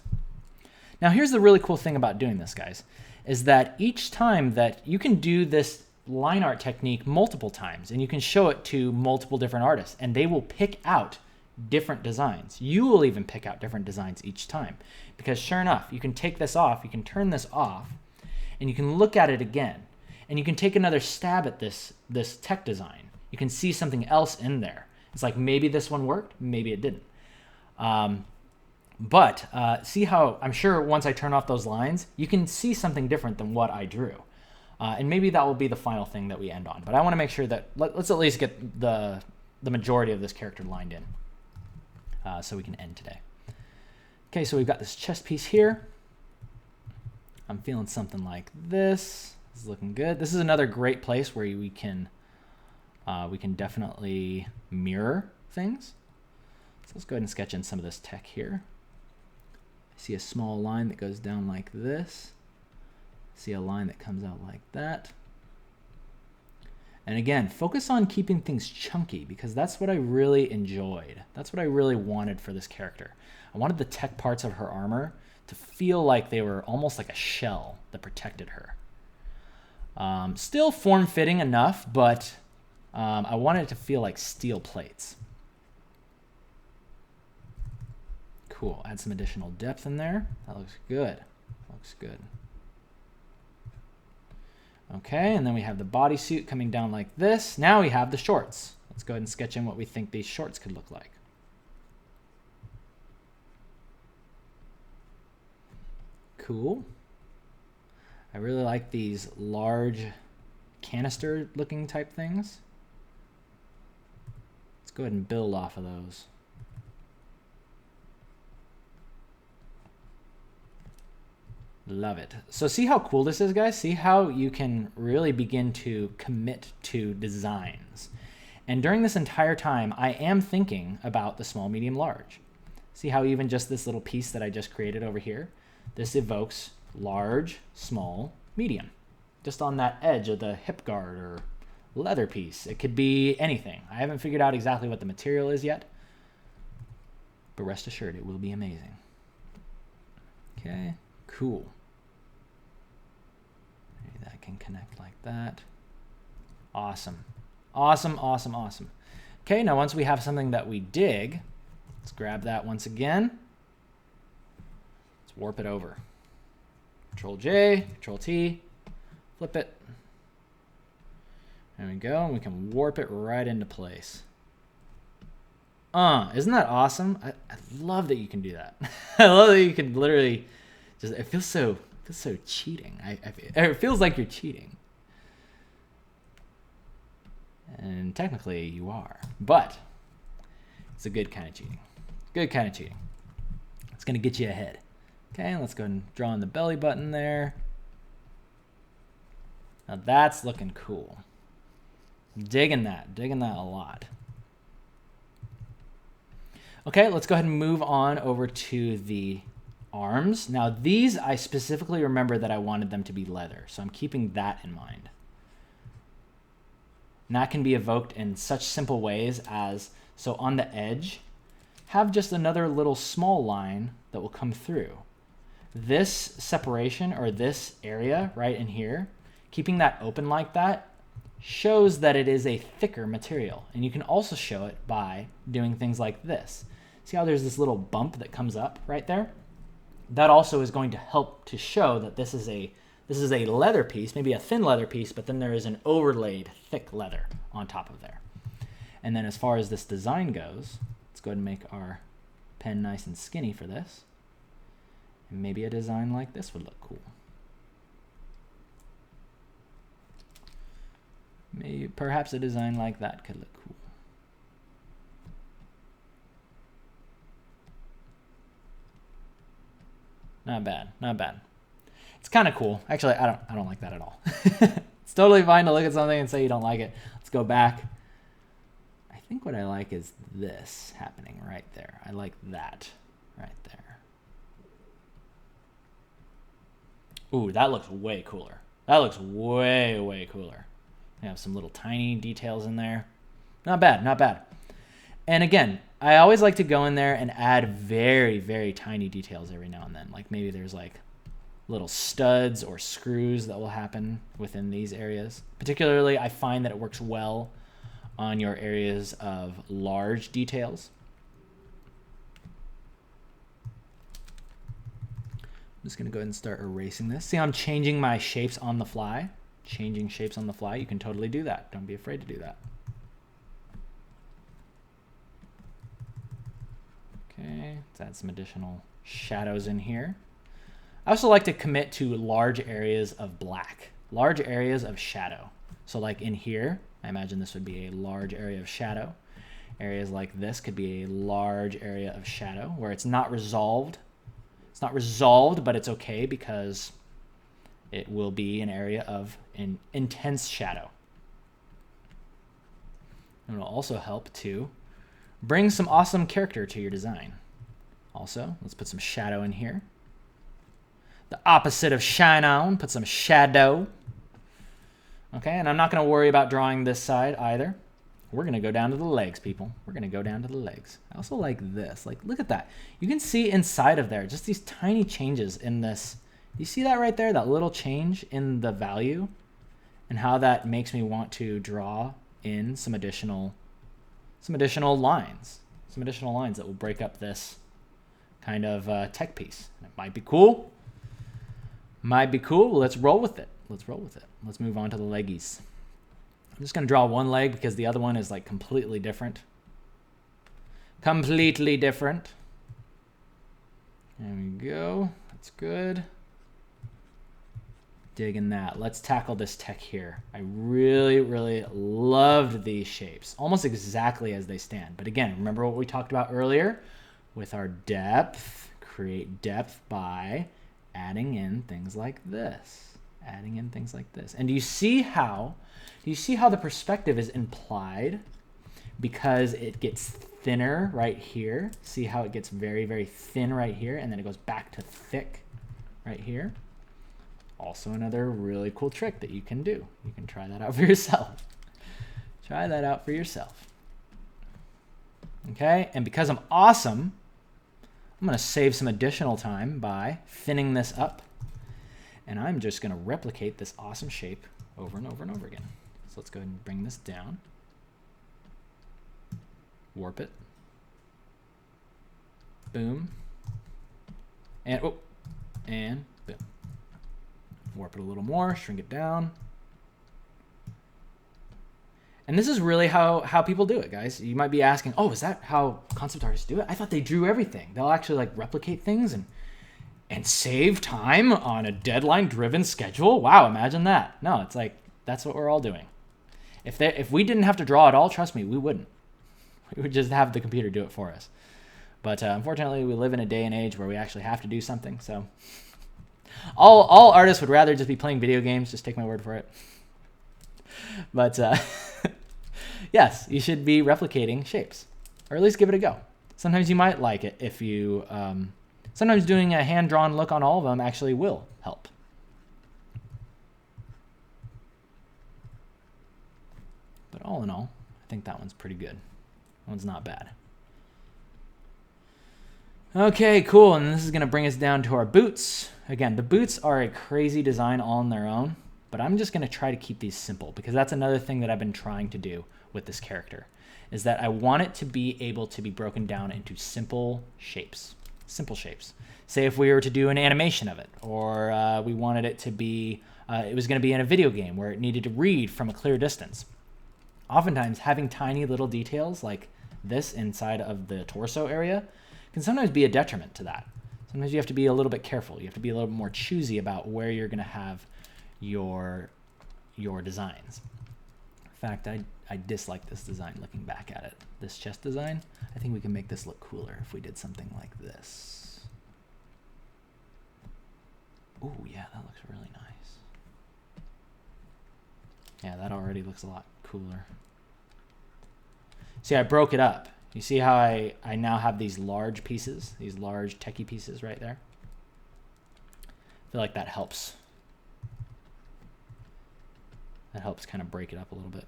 Now here's the really cool thing about doing this, guys, is that each time that you can do this line art technique multiple times and you can show it to multiple different artists and they will pick out different designs. You will even pick out different designs each time because sure enough, you can take this off, you can turn this off and you can look at it again and you can take another stab at this tech design. You can see something else in there. It's like maybe this one worked, maybe it didn't. But see how I'm sure once I turn off those lines, you can see something different than what I drew. And maybe that will be the final thing that we end on. But I want to make sure that let's at least get the majority of this character lined in. so we can end today. Okay, so we've got this chest piece here. I'm feeling something like this. This is looking good. This is another great place where we can definitely mirror things. So let's go ahead and sketch in some of this tech here. I see a small line that goes down like this. See a line that comes out like that. And again, focus on keeping things chunky because that's what I really enjoyed. That's what I really wanted for this character. I wanted the tech parts of her armor to feel like they were almost like a shell that protected her. Still form-fitting enough, but I wanted it to feel like steel plates. Cool. Add some additional depth in there. That looks good. Looks good. Okay, and then we have the bodysuit coming down like this. Now we have the shorts. Let's go ahead and sketch in what we think these shorts could look like. Cool. I really like these large canister looking type things. Let's go ahead and build off of those. Love it. So see how cool this is, guys? See how you can really begin to commit to designs. And during this entire time, I am thinking about the small, medium, large. See how even just this little piece that I just created over here, this evokes large, small, medium. Just on that edge of the hip guard or leather piece. It could be anything. I haven't figured out exactly what the material is yet, but rest assured it will be amazing. Okay, cool. Maybe that can connect like that. Awesome. Awesome, awesome, awesome. Okay, now once we have something that we dig, let's grab that once again. Let's warp it over. Control J, Control T, flip it. There we go, and we can warp it right into place. Isn't that awesome? I love that you can do that. I love that you can literally just, it feels so cheating. It feels like you're cheating. And technically you are, but it's a good kind of cheating. Good kind of cheating. It's gonna get you ahead. Okay, let's go ahead and draw in the belly button there. Now that's looking cool. Digging that a lot. Okay, let's go ahead and move on over to the arms. Now these, I specifically remember that I wanted them to be leather, so I'm keeping that in mind. And that can be evoked in such simple ways as, so on the edge, have just another little small line that will come through. This separation, or this area right in here, keeping that open like that shows that it is a thicker material. And you can also show it by doing things like this. See how there's this little bump that comes up right there? That also is going to help to show that this is a leather piece, maybe a thin leather piece, but then there is an overlaid thick leather on top of there. And then as far as this design goes, let's go ahead and make our pen nice and skinny for this. And maybe a design like this would look cool. Maybe perhaps a design like that could look cool. Not bad, not bad. It's kind of cool. Actually, I don't like that at all. It's totally fine to look at something and say you don't like it. Let's go back. I think what I like is this happening right there. I like that right there. Ooh, that looks way cooler. That looks way, way cooler. We have some little tiny details in there. Not bad, not bad. And again, I always like to go in there and add very, very tiny details every now and then. Like maybe there's like little studs or screws that will happen within these areas. Particularly, I find that it works well on your areas of large details. I'm just gonna go ahead and start erasing this. See how I'm changing my shapes on the fly? Changing shapes on the fly, you can totally do that. Don't be afraid to do that. Okay, let's add some additional shadows in here. I also like to commit to large areas of black, large areas of shadow. So like in here, I imagine this would be a large area of shadow. Areas like this could be a large area of shadow where it's not resolved. It's not resolved, but it's okay because it will be an area of intense shadow. And it'll also help to bring some awesome character to your design. Also, let's put some shadow in here. The opposite of shine on, put some shadow. Okay, and I'm not going to worry about drawing this side either. We're going to go down to the legs, people. We're going to go down to the legs. I also like this. Like, look at that. You can see inside of there, just these tiny changes in this. You see that right there? That little change in the value and how that makes me want to draw in some additional lines. Some additional lines that will break up this kind of tech piece. And it might be cool. Might be cool. Let's roll with it. Let's roll with it. Let's move on to the leggies. I'm just going to draw one leg because the other one is like completely different. Completely different. There we go. That's good. Digging that. Let's tackle this tech here. I really, really loved these shapes. Almost exactly as they stand. But again, remember what we talked about earlier? With our depth, create depth by adding in things like this. Adding in things like this. And do you see how the perspective is implied because it gets thinner right here? See how it gets very, very thin right here, and then it goes back to thick right here? Also another really cool trick that you can do. You can try that out for yourself. Try that out for yourself. Okay, and because I'm awesome, I'm going to save some additional time by thinning this up. And I'm just going to replicate this awesome shape over and over and over again. So let's go ahead and bring this down. Warp it. Boom. And, oh, and boom. Warp it a little more, shrink it down. And this is really how people do it, guys. You might be asking, oh, is that how concept artists do it? I thought they drew everything. They'll actually like replicate things and save time on a deadline-driven schedule. Wow, imagine that. No, it's like, that's what we're all doing. If we didn't have to draw at all, trust me, we wouldn't. We would just have the computer do it for us. But unfortunately, we live in a day and age where we actually have to do something. So all artists would rather just be playing video games. Just take my word for it. But yes, you should be replicating shapes, or at least give it a go. Sometimes you might like it if you... sometimes doing a hand-drawn look on all of them actually will help. But all in all, I think that one's pretty good. That one's not bad. Okay, cool. And this is going to bring us down to our boots. Again, the boots are a crazy design all on their own, but I'm just going to try to keep these simple because that's another thing that I've been trying to do with this character, is that I want it to be able to be broken down into simple shapes. Simple shapes. Say if we were to do an animation of it, or we wanted it to be, it was going to be in a video game where it needed to read from a clear distance. Oftentimes, having tiny little details like this inside of the torso area can sometimes be a detriment to that. Sometimes you have to be a little bit careful. You have to be a little more choosy about where you're going to have your designs. In fact, I dislike this design looking back at it. This chest design, I think we can make this look cooler if we did something like this. Ooh, yeah, that looks really nice. Yeah, that already looks a lot cooler. See, I broke it up. You see how I now have these large pieces, these large techie pieces right there? I feel like that helps. That helps kind of break it up a little bit.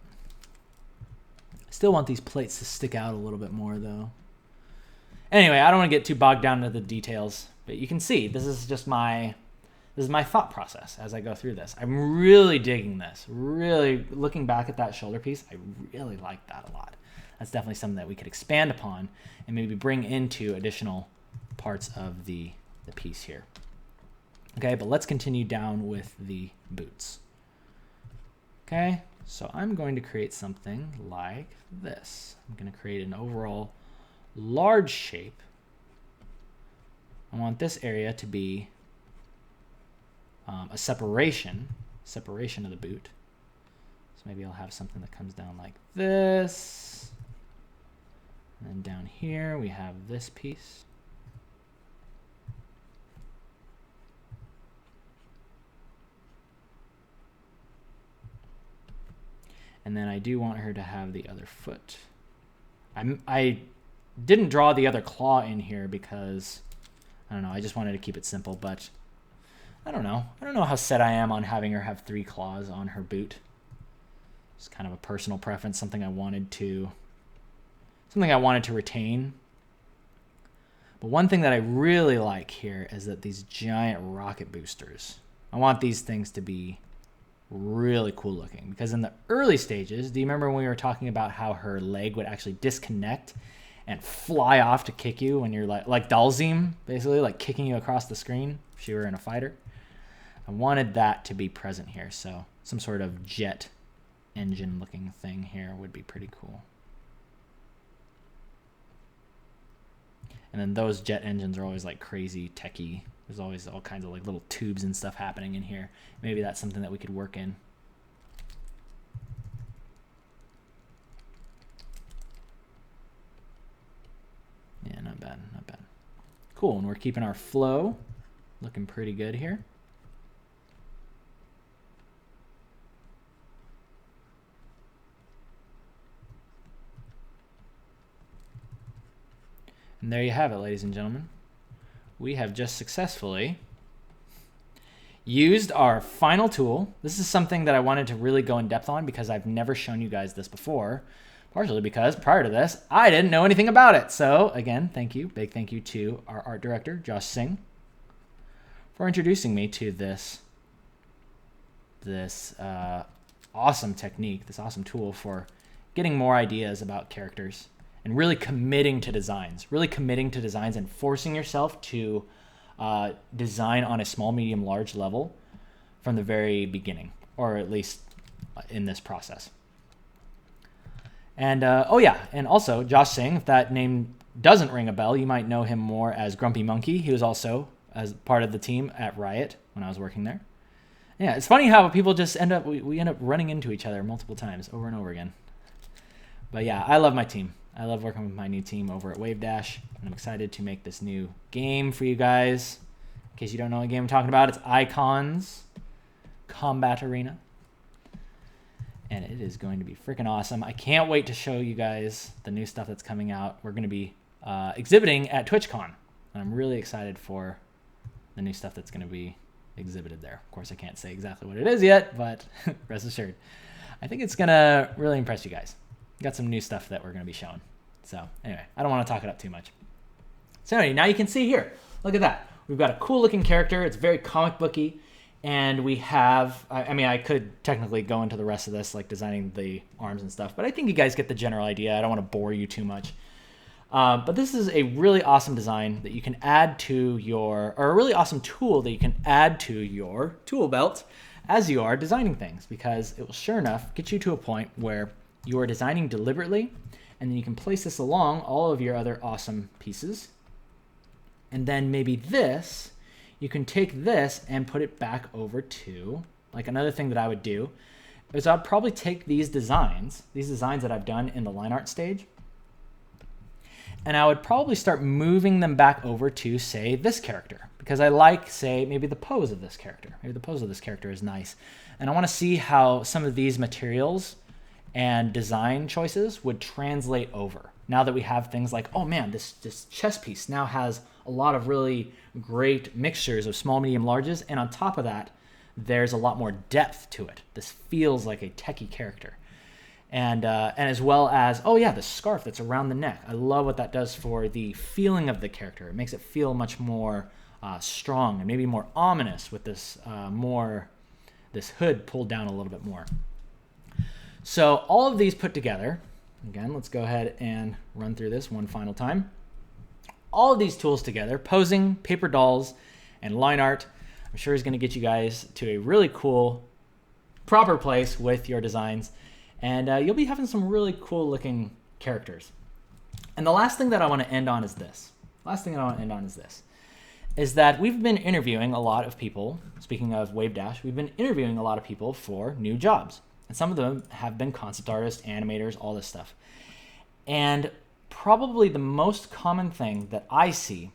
I still want these plates to stick out a little bit more though. Anyway, I don't want to get too bogged down into the details, but you can see this is just my thought process as I go through this. I'm really digging this. Really looking back at that shoulder piece, I really like that a lot. That's definitely something that we could expand upon and maybe bring into additional parts of the piece here. Okay, but let's continue down with the boots. Okay, so I'm going to create something like this. I'm going to create an overall large shape. I want this area to be a separation of the boot. So maybe I'll have something that comes down like this. And then down here we have this piece. And then I do want her to have the other foot. I didn't draw the other claw in here because, I don't know, I just wanted to keep it simple, but I don't know. I don't know how set I am on having her have 3 claws on her boot. It's kind of a personal preference, something I wanted to retain. But one thing that I really like here is that these giant rocket boosters, I want these things to be really cool looking, because in the early stages, do you remember when we were talking about how her leg would actually disconnect and fly off to kick you when you're like Dalzim, basically, like kicking you across the screen if you were in a fighter? I wanted that to be present here, so some sort of jet engine looking thing here would be pretty cool. And then those jet engines are always like crazy techie. There's always all kinds of like little tubes and stuff happening in here. Maybe that's something that we could work in. Yeah, not bad, not bad. Cool, and we're keeping our flow looking pretty good here. And there you have it, ladies and gentlemen. We have just successfully used our final tool. This is something that I wanted to really go in depth on because I've never shown you guys this before, partially because prior to this, I didn't know anything about it. So again, thank you, big thank you to our art director, Josh Singh, for introducing me to this awesome technique, this awesome tool for getting more ideas about characters and really committing to designs, and forcing yourself to design on a small, medium, large level from the very beginning, or at least in this process. And oh yeah, and also Josh Singh, if that name doesn't ring a bell, you might know him more as Grumpy Monkey. He was also as part of the team at Riot when I was working there. Yeah, it's funny how people just we end up running into each other multiple times over and over again. But yeah, I love my team. I love working with my new team over at Wavedash, and I'm excited to make this new game for you guys. In case you don't know what game I'm talking about, it's Icons Combat Arena. And it is going to be freaking awesome. I can't wait to show you guys the new stuff that's coming out. We're going to be exhibiting at TwitchCon, and I'm really excited for the new stuff that's going to be exhibited there. Of course, I can't say exactly what it is yet, but rest assured, I think it's going to really impress you guys. Got some new stuff that we're going to be showing. So anyway, I don't want to talk it up too much. So anyway, now you can see here. Look at that. We've got a cool looking character. It's very comic booky. And we have, I mean, I could technically go into the rest of this, like designing the arms and stuff, but I think you guys get the general idea. I don't want to bore you too much. But this is a really awesome design that you can add to your, or a really awesome tool that you can add to your tool belt as you are designing things, because it will sure enough get you to a point where you are designing deliberately, and then you can place this along all of your other awesome pieces. And then maybe this, you can take this and put it back over to, like another thing that I would do is I'd probably take these designs that I've done in the line art stage, and I would probably start moving them back over to, say, this character, because I like, say, maybe the pose of this character. Maybe the pose of this character is nice. And I want to see how some of these materials and design choices would translate over. Now that we have things like, oh man, this chess piece now has a lot of really great mixtures of small, medium, larges, and on top of that, there's a lot more depth to it. This feels like a techie character. And as well as, oh yeah, the scarf that's around the neck. I love what that does for the feeling of the character. It makes it feel much more strong and maybe more ominous with this this hood pulled down a little bit more. So all of these put together, again, let's go ahead and run through this one final time. All of these tools together, posing, paper dolls, and line art, I'm sure is going to get you guys to a really cool, proper place with your designs. And you'll be having some really cool looking characters. And the last thing that I want to end on is this. Is that we've been interviewing a lot of people, speaking of Wavedash, we've been interviewing a lot of people for new jobs. And some of them have been concept artists, animators, all this stuff. And probably the most common thing that I see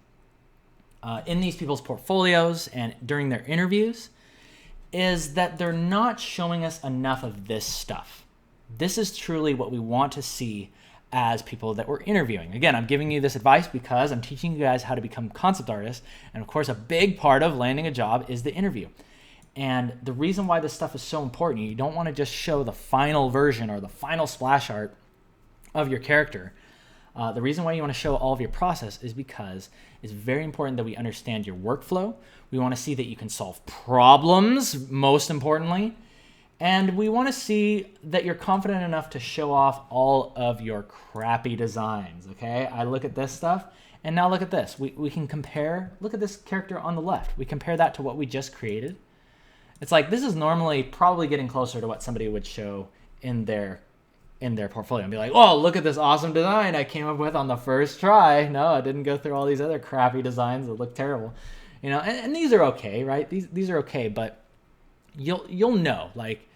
in these people's portfolios and during their interviews is that they're not showing us enough of this stuff. This is truly what we want to see as people that we're interviewing. Again, I'm giving you this advice because I'm teaching you guys how to become concept artists. And of course, a big part of landing a job is the interview. And the reason why this stuff is so important, you don't want to just show the final version or the final splash art of your character. The reason why you want to show all of your process is because it's very important that we understand your workflow. We want to see that you can solve problems, most importantly. And we want to see that you're confident enough to show off all of your crappy designs, okay? I look at this stuff, and now look at this. We can compare, look at this character on the left. We compare that to what we just created. It's like, this is normally probably getting closer to what somebody would show in their portfolio and be like, oh, look at this awesome design I came up with on the first try. No, I didn't go through all these other crappy designs that look terrible. You know, and these are okay, right? These are okay, but you'll know, like,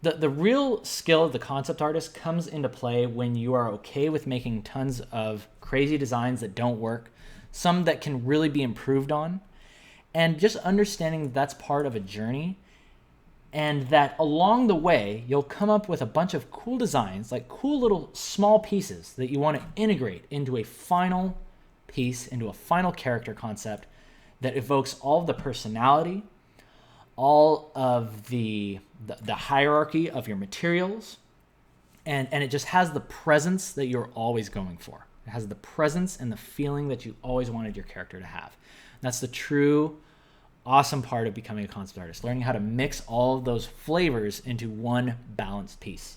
the real skill of the concept artist comes into play when you are okay with making tons of crazy designs that don't work, some that can really be improved on, and just understanding that's part of a journey, and that along the way, you'll come up with a bunch of cool designs, like cool little small pieces that you want to integrate into a final piece, into a final character concept that evokes all of the personality, all of the hierarchy of your materials, and it just has the presence that you're always going for. It has the presence and the feeling that you always wanted your character to have. And that's the true awesome part of becoming a concept artist, learning how to mix all of those flavors into one balanced piece.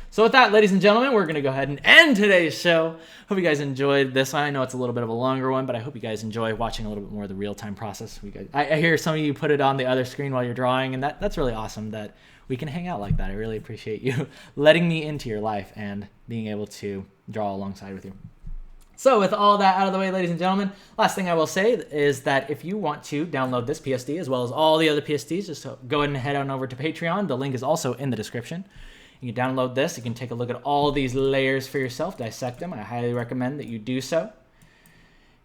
So with that, ladies and gentlemen, we're going to go ahead and end today's show. Hope you guys enjoyed this one. I know it's a little bit of a longer one, but I hope you guys enjoy watching a little bit more of the real-time process. I hear some of you put it on the other screen while you're drawing, and that's really awesome that we can hang out like that. I really appreciate you letting me into your life and being able to draw alongside with you. So with all that out of the way, ladies and gentlemen, last thing I will say is that if you want to download this PSD as well as all the other PSDs, just go ahead and head on over to Patreon. The link is also in the description. You can download this. You can take a look at all these layers for yourself, dissect them. I highly recommend that you do so.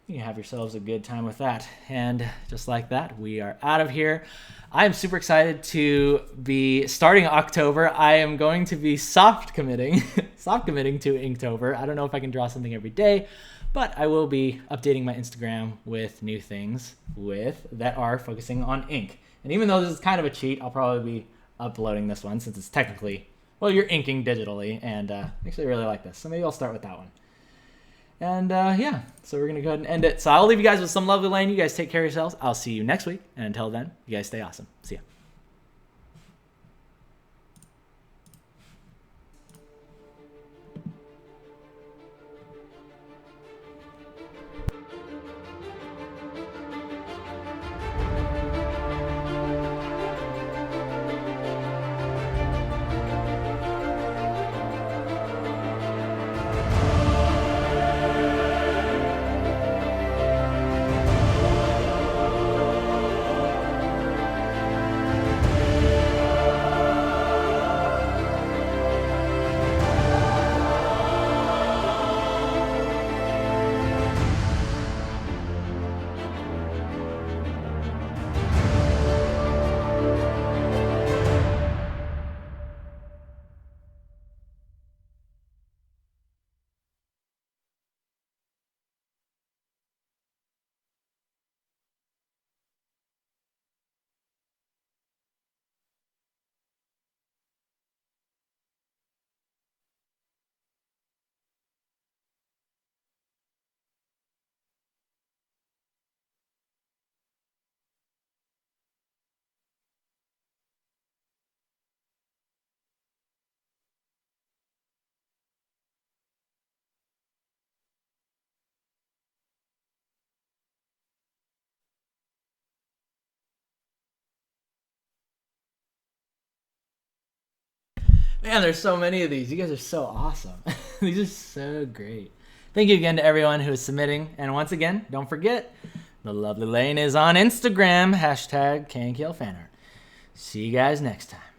You can have yourselves a good time with that. And just like that, we are out of here. I am super excited to be starting October. I am going to be soft committing to Inktober. I don't know if I can draw something every day, but I will be updating my Instagram with new things that are focusing on ink. And even though this is kind of a cheat, I'll probably be uploading this one since it's technically, well, you're inking digitally, and actually I really like this. So maybe I'll start with that one. And yeah, so we're going to go ahead and end it. So I'll leave you guys with some lovely lane. You guys take care of yourselves. I'll see you next week. And until then, you guys stay awesome. See ya. Man, there's so many of these. You guys are so awesome. These are so great. Thank you again to everyone who is submitting. And once again, don't forget, the lovely lane is on Instagram, #KNKLFanArt. See you guys next time.